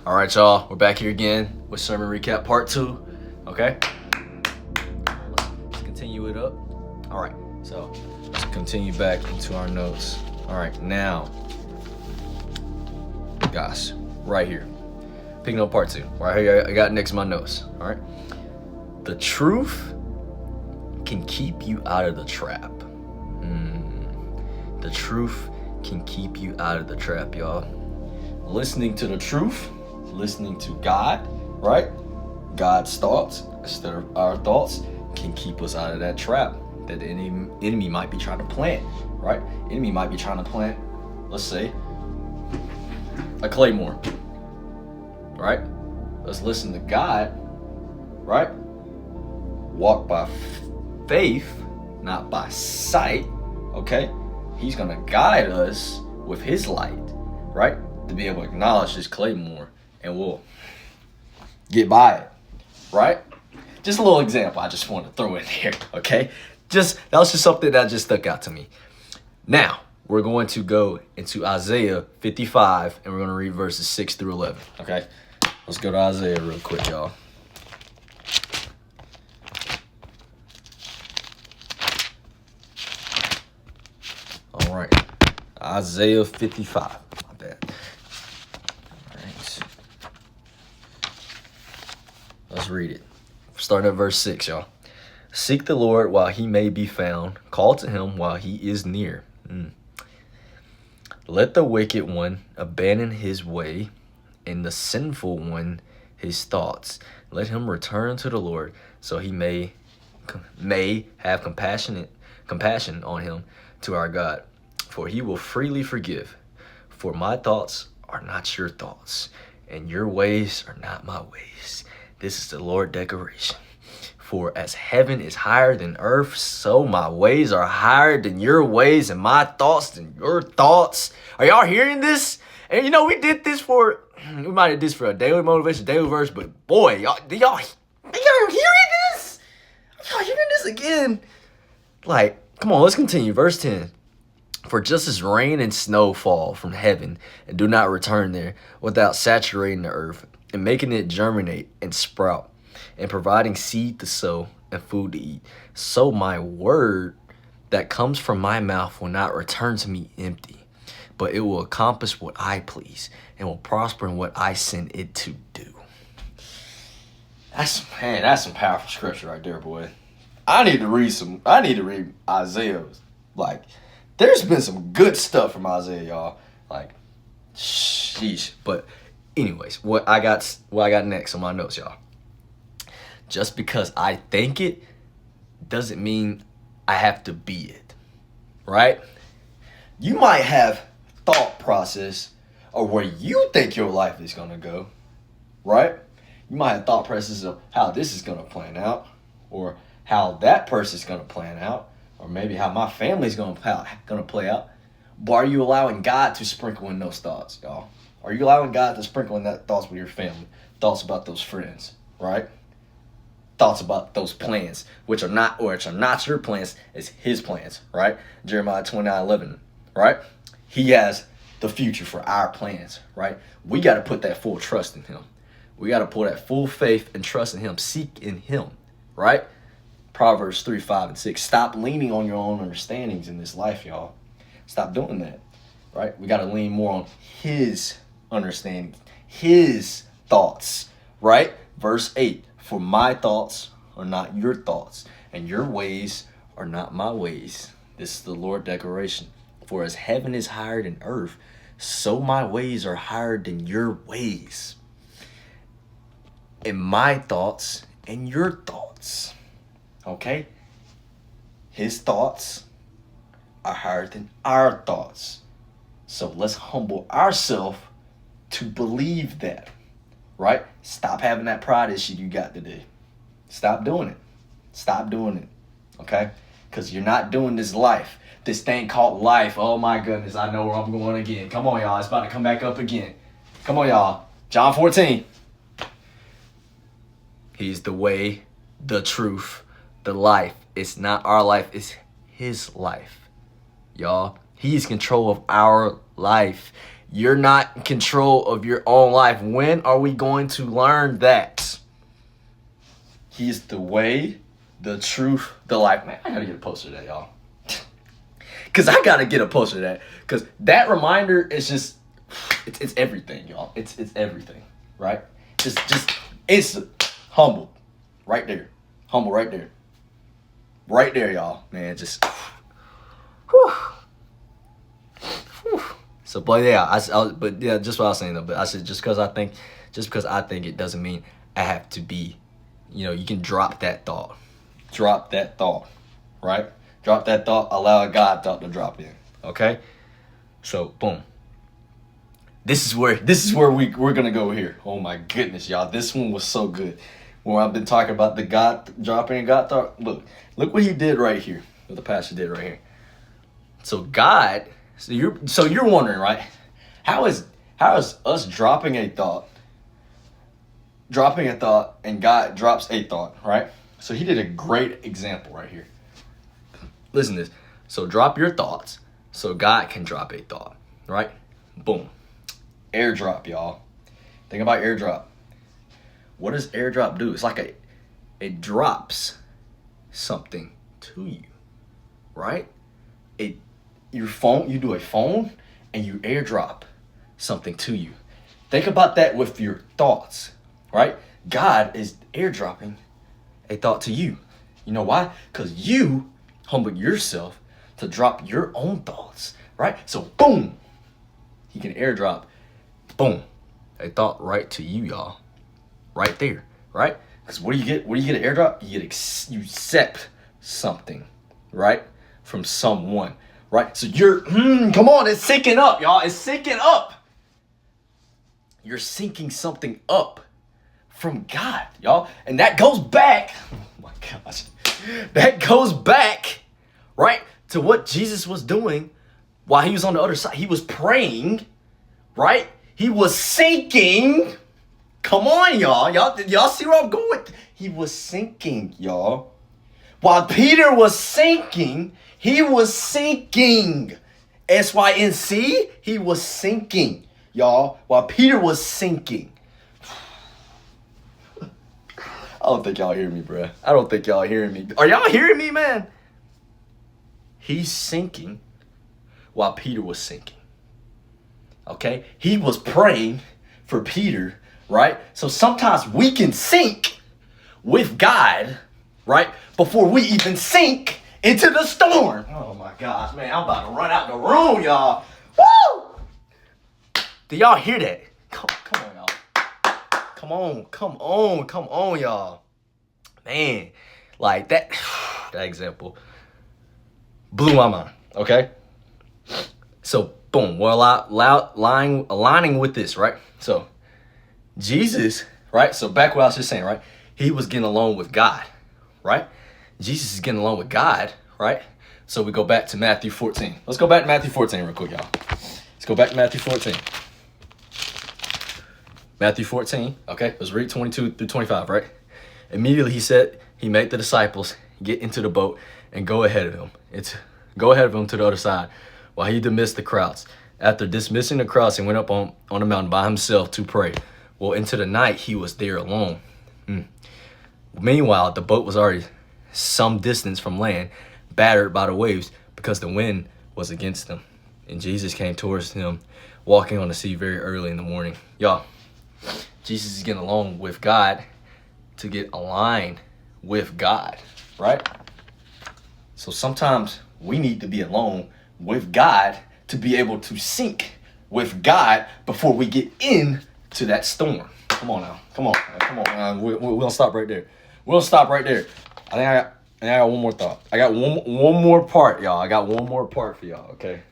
All right, y'all, we're back here again with sermon recap part 2. Okay, let's continue it up. All right, so let's continue back into our notes. All right, now, guys, right here, picking up part 2. Right here, I got next to my notes. All right, the truth can keep you out of the trap. The truth can keep you out of the trap, y'all. Listening to the truth, listening to God, right? God's thoughts instead of our thoughts can keep us out of that trap that the enemy might be trying to plant, right? Enemy might be trying to plant, let's say, a claymore, right? Let's listen to God, right? Walk by faith, not by sight, okay? He's gonna guide us with his light, right? To be able to acknowledge this claymore, and we'll get by it, right? Just a little example I just want to throw in here, okay? That was just something that just stuck out to me. Now, we're going to go into Isaiah 55, and we're going to read verses 6 through 11, okay? Let's go to Isaiah real quick, y'all. All right, Isaiah 55, my bad. All right, let's read it. Starting at verse 6, y'all. Seek the Lord while he may be found. Call to him while he is near. Let the wicked one abandon his way, and the sinful one his thoughts. Let him return to the Lord, so he may have compassion on him, to our God. For he will freely forgive. For my thoughts are not your thoughts, and your ways are not my ways. This is the Lord declaration. For as heaven is higher than earth, so my ways are higher than your ways, and my thoughts than your thoughts. Are y'all hearing this? And we did this we might have did this for a daily motivation, daily verse, but boy, y'all hearing this? Y'all hearing this again? Like, come on, let's continue. Verse 10. For just as rain and snow fall from heaven and do not return there without saturating the earth and making it germinate and sprout and providing seed to sow and food to eat, so my word that comes from my mouth will not return to me empty, but it will accomplish what I please and will prosper in what I send it to do. That's some powerful scripture right there, boy. I need to read Isaiah. Like, there's been some good stuff from Isaiah, y'all. Like, sheesh. But anyways, what I got next on my notes, y'all. Just because I think it doesn't mean I have to be it, right? You might have thought process of where you think your life is going to go, right? You might have thought process of how this is going to plan out, or how that person's going to plan out, or maybe how my family's going to play out. But are you allowing God to sprinkle in those thoughts, y'all? Are you allowing God to sprinkle in that thoughts with your family, thoughts about those friends, right? Thoughts about those plans, which are not your plans, it's his plans, right? Jeremiah 29:11, right? He has the future for our plans, right? We got to put that full trust in him. We got to put that full faith and trust in him, seek in him, right? Proverbs 3, 5, and 6. Stop leaning on your own understandings in this life, y'all. Stop doing that, right? We got to lean more on his understanding, his thoughts, right? Verse 8. For my thoughts are not your thoughts, and your ways are not my ways. This is the Lord declaration. For as heaven is higher than earth, so my ways are higher than your ways, and my thoughts and your thoughts. Okay? His thoughts are higher than our thoughts. So let's humble ourselves to believe that, right? Stop having that pride issue you got today. Stop doing it. Stop doing it, okay? Because you're not doing this life. This thing called life. Oh my goodness, I know where I'm going again. Come on, y'all. It's about to come back up again. Come on, y'all. John 14. He's the way, the truth, the life. It's not our life, it's his life. Y'all, he's control of our life. You're not in control of your own life. When are we going to learn that? He's the way, the truth, the life. Man, I gotta get a poster of that, y'all. Because I gotta get a poster of that. Because that reminder is just, it's everything, y'all. It's everything, right? Just instant, humble, right there. Humble right there. Right there, y'all. Man, just, whew. Whew. So, but yeah, but yeah, just what I was saying though. But I said just because I think it doesn't mean I have to be. You can drop that thought. Drop that thought, right? Drop that thought. Allow a God thought to drop in. Okay. So boom. This is where we're gonna go here. Oh my goodness, y'all! This one was so good. Where I've been talking about the God dropping and God thought. Look what he did right here. What the pastor did right here. So God. So you're wondering, right? How is us dropping a thought, and God drops a thought, right? So he did a great example right here. Listen to this. So drop your thoughts so God can drop a thought, right? Boom. Airdrop, y'all. Think about airdrop. What does airdrop do? It's like it drops something to you, right? Your phone, you do a phone and you airdrop something to you. Think about that with your thoughts, right? God is airdropping a thought to you. You know why? Because you humble yourself to drop your own thoughts, right? So boom, he can airdrop, boom, a thought right to you, y'all. Right there, right? Because what do you get? What do you get an airdrop? You accept something, right? From someone. Right? So come on, it's syncing up, y'all. It's syncing up. You're syncing something up from God, y'all. And that goes back, oh my gosh. That goes back, right, to what Jesus was doing while he was on the other side. He was praying, right? He was syncing. Come on, y'all. Y'all see where I'm going with? He was sinking, y'all. While Peter was sinking, he was sinking. S-Y-N-C, he was sinking, y'all. While Peter was sinking. I don't think y'all hear me, bruh. I don't think y'all hearing me. Are y'all hearing me, man? He's sinking while Peter was sinking. Okay? He was praying for Peter, right? So sometimes we can sink with God, right? Before we even sink into the storm. Oh my gosh, man, I'm about to run out the room, y'all. Woo! Do y'all hear that? Come on, y'all. Come on, y'all. Man, like that example blew my mind, okay? So, boom, we're aligning with this, right? So, Jesus, right? So, back what I was just saying, right? He was getting along with God, right? Jesus is getting along with God, right? So we go back to Matthew 14. Let's go back to Matthew 14 real quick, y'all. Let's go back to Matthew 14. Matthew 14, okay? Let's read 22 through 25, right? Immediately he made the disciples get into the boat and go ahead of him. To the other side while he dismissed the crowds. After dismissing the crowds, he went up on the mountain by himself to pray. Well, into the night, he was there alone. Meanwhile, the boat was already some distance from land, battered by the waves because the wind was against them. And Jesus came towards him, walking on the sea very early in the morning. Y'all, Jesus is getting along with God to get aligned with God, right? So sometimes we need to be alone with God to be able to sink with God before we get into that storm. Come on now. Come on. We're going to stop right there. We'll stop right there. I think I got one more thought. I got one more part, y'all. I got one more part for y'all, okay?